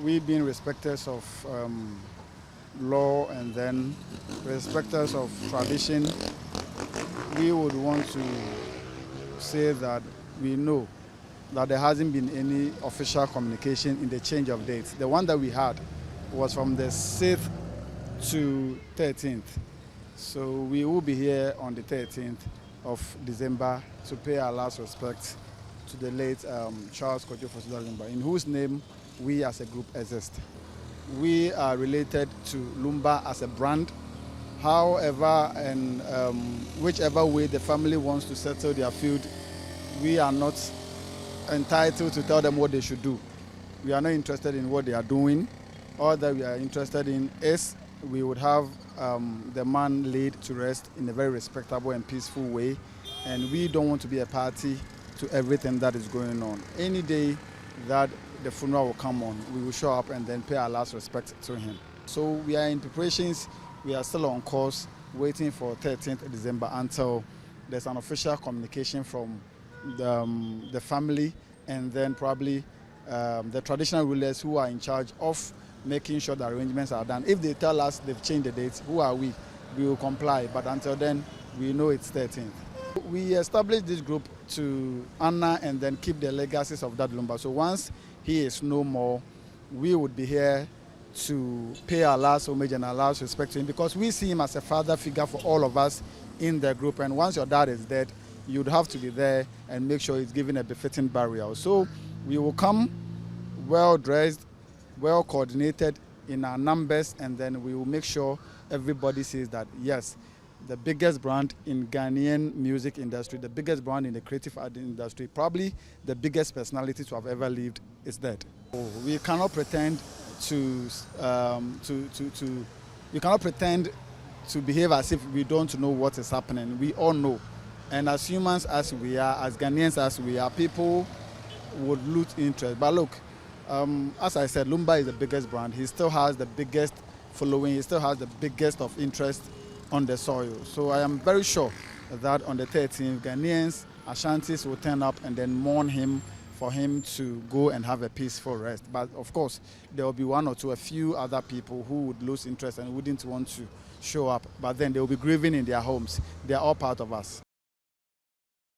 We being respecters of law and then respecters of tradition, we would want to say that we know that there hasn't been any official communication in the change of dates. The one that we had was from the 6th to 13th. So we will be here on the 13th of December to pay our last respect to the late Charles Daddy Lumba, in whose name we as a group exist. We are related to Lumba as a brand. However, and whichever way the family wants to settle their feud, we are not entitled to tell them what they should do. We are not interested in what they are doing. All that we are interested in is we would have the man laid to rest in a very respectable and peaceful way, and we don't want to be a party to everything that is going on. Any day that the funeral will come on, we will show up and then pay our last respect to him. So we are in preparations. We are still on course, waiting for 13th December until there's an official communication from the family and then probably the traditional rulers who are in charge of making sure the arrangements are done. If they tell us they've changed the dates, who are we? We will comply, but until then, we know it's 13th. We established this group to honor and then keep the legacies of Daddy Lumba. So once he is no more, we would be here to pay our last homage and our last respect to him, because we see him as a father figure for all of us in the group. And once your dad is dead, you'd have to be there and make sure he's given a befitting burial. So we will come well dressed, well coordinated in our numbers, and then we will make sure everybody sees that yes, the biggest brand in Ghanaian music industry, the biggest brand in the creative art industry, probably the biggest personality to have ever lived is dead. We cannot pretend we cannot pretend to behave as if we don't know what is happening. We all know. And as humans as we are, as Ghanaians as we are, people would lose interest. But look, as I said, Lumba is the biggest brand. He still has the biggest following. He still has the biggest of interest on the soil. So I am very sure that on the 13th, Ghanaians, Ashantis will turn up and then mourn him for him to go and have a peaceful rest. But of course, there will be one or two, a few other people who would lose interest and wouldn't want to show up. But then they will be grieving in their homes. They are all part of us.